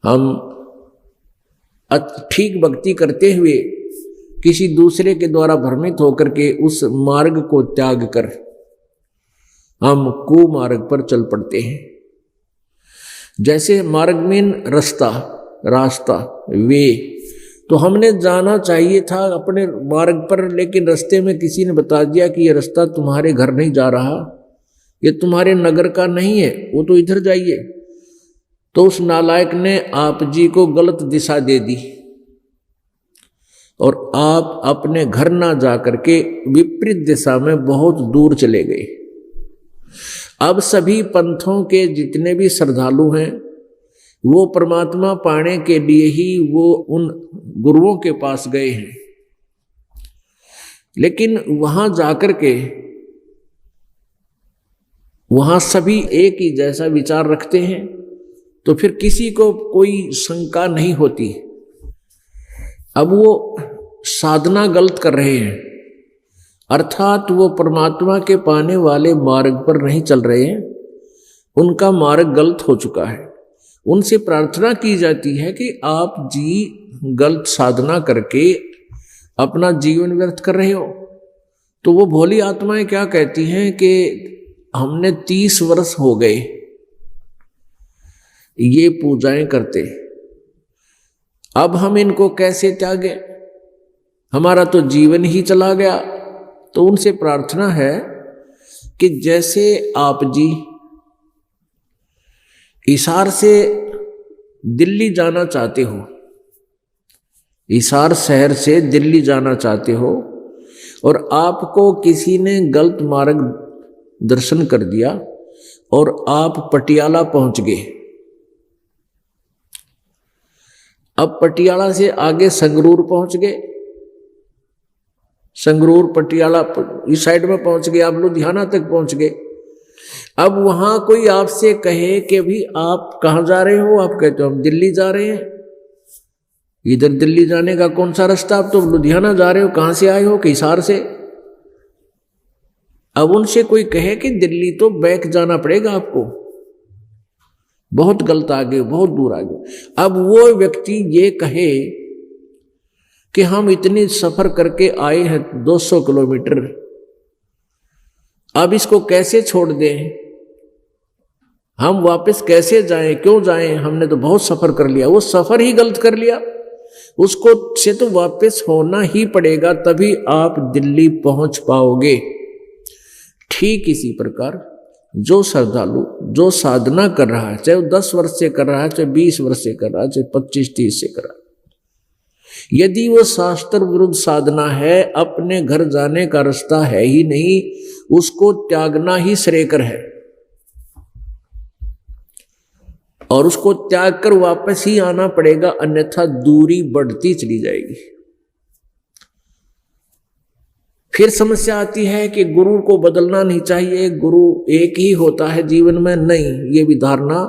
हम ठीक भक्ति करते हुए किसी दूसरे के द्वारा भ्रमित होकर के उस मार्ग को त्याग कर हम कुमार्ग पर चल पड़ते हैं। जैसे मार्ग में रास्ता वे, तो हमने जाना चाहिए था अपने मार्ग पर, लेकिन रास्ते में किसी ने बता दिया कि ये रास्ता तुम्हारे घर नहीं जा रहा, ये तुम्हारे नगर का नहीं है, वो तो इधर जाइए। तो उस नालायक ने आप जी को गलत दिशा दे दी और आप अपने घर ना जा करके विपरीत दिशा में बहुत दूर चले गए। अब सभी पंथों के जितने भी श्रद्धालु हैं वो परमात्मा पाने के लिए ही वो उन गुरुओं के पास गए हैं, लेकिन वहां जाकर के वहां सभी एक ही जैसा विचार रखते हैं, तो फिर किसी को कोई शंका नहीं होती। अब वो साधना गलत कर रहे हैं, अर्थात वो परमात्मा के पाने वाले मार्ग पर नहीं चल रहे हैं, उनका मार्ग गलत हो चुका है। उनसे प्रार्थना की जाती है कि आप जी गलत साधना करके अपना जीवन व्यर्थ कर रहे हो। तो वो भोली आत्माएं क्या कहती हैं कि हमने 30 वर्ष हो गए ये पूजाएं करते, अब हम इनको कैसे त्यागे, हमारा तो जीवन ही चला गया। तो उनसे प्रार्थना है कि जैसे आप जी हिसार से दिल्ली जाना चाहते हो, हिसार शहर से दिल्ली जाना चाहते हो और आपको किसी ने गलत मार्ग दर्शन कर दिया और आप पटियाला पहुंच गए। अब पटियाला से आगे संगरूर पहुंच गए, संगरूर पटियाला इस साइड में पहुंच गए, आप लुधियाना तक पहुंच गए। अब वहां कोई आपसे कहे कि भी आप कहाँ जा रहे हो, आप कहते हो हम दिल्ली जा रहे हैं। इधर दिल्ली जाने का कौन सा रास्ता, आप तो लुधियाना जा रहे हो, कहाँ से आए हो, कि हिसार से। अब उनसे कोई कहे कि दिल्ली तो बैक जाना पड़ेगा आपको, बहुत गलत आगे, बहुत दूर आगे। अब वो व्यक्ति ये कहे कि हम इतनी सफर करके आए हैं 200 किलोमीटर, अब इसको कैसे छोड़ दें, हम वापस कैसे जाएं, क्यों जाएं, हमने तो बहुत सफर कर लिया। वो सफर ही गलत कर लिया, उसको से तो वापस होना ही पड़ेगा, तभी आप दिल्ली पहुंच पाओगे। ठीक इसी प्रकार जो श्रद्धालु जो साधना कर रहा है, चाहे वो 10 वर्ष से कर रहा है, चाहे 20 वर्ष से कर रहा है, चाहे 25-30 से कर रहा है, यदि वो शास्त्र विरुद्ध साधना है, अपने घर जाने का रास्ता है ही नहीं, उसको त्यागना ही श्रेयकर है और उसको त्याग कर वापस ही आना पड़ेगा, अन्यथा दूरी बढ़ती चली जाएगी। फिर समस्या आती है कि गुरु को बदलना नहीं चाहिए, गुरु एक ही होता है जीवन में। नहीं, ये भी धारणा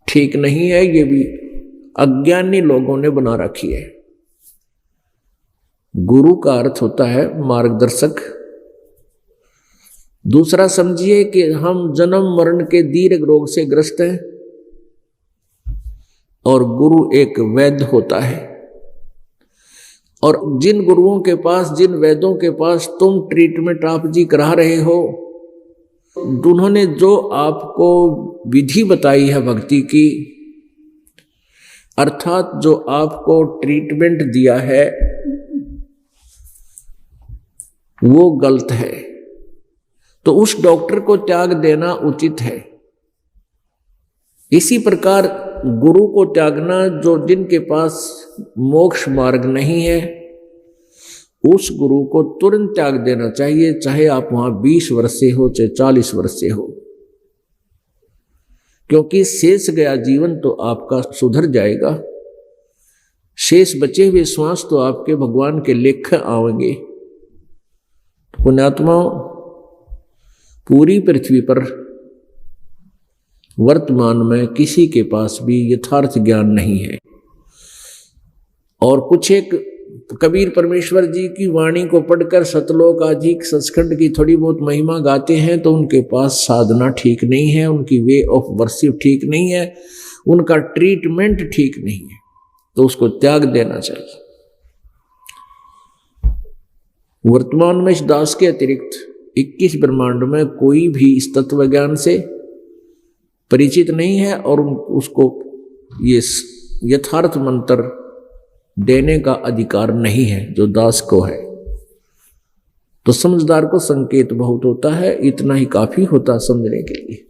ठीक नहीं है, ये भी अज्ञानी लोगों ने बना रखी है। गुरु का अर्थ होता है मार्गदर्शक। दूसरा समझिए कि हम जन्म मरण के दीर्घ रोग से ग्रस्त हैं और गुरु एक वैद्य होता है, और जिन गुरुओं के पास, जिन वैद्यों के पास तुम ट्रीटमेंट आप जी करा रहे हो, उन्होंने जो आपको विधि बताई है भक्ति की, अर्थात जो आपको ट्रीटमेंट दिया है वो गलत है, तो उस डॉक्टर को त्याग देना उचित है। इसी प्रकार गुरु को त्यागना, जो जिनके पास मोक्ष मार्ग नहीं है, उस गुरु को तुरंत त्याग देना चाहिए, चाहे आप वहां 20 वर्ष से हो, चाहे 40 वर्ष से हो, क्योंकि शेष गया जीवन तो आपका सुधर जाएगा, शेष बचे हुए श्वास तो आपके भगवान के लेख आवेंगे। पुण्यात्माओं, पूरी पृथ्वी पर वर्तमान में किसी के पास भी यथार्थ ज्ञान नहीं है, और कुछ एक कबीर परमेश्वर जी की वाणी को पढ़कर सतलोक आदि सचखंड की थोड़ी बहुत महिमा गाते हैं, तो उनके पास साधना ठीक नहीं है, उनकी वे ऑफ वर्शिप ठीक नहीं है, उनका ट्रीटमेंट ठीक नहीं है, तो उसको त्याग देना चाहिए। वर्तमान में इस दास के अतिरिक्त 21 ब्रह्मांड में कोई भी इस तत्व ज्ञान से परिचित नहीं है और उसको ये यथार्थ मंत्र देने का अधिकार नहीं है जो दास को है। तो समझदार को संकेत बहुत होता है, इतना ही काफी होता समझने के लिए।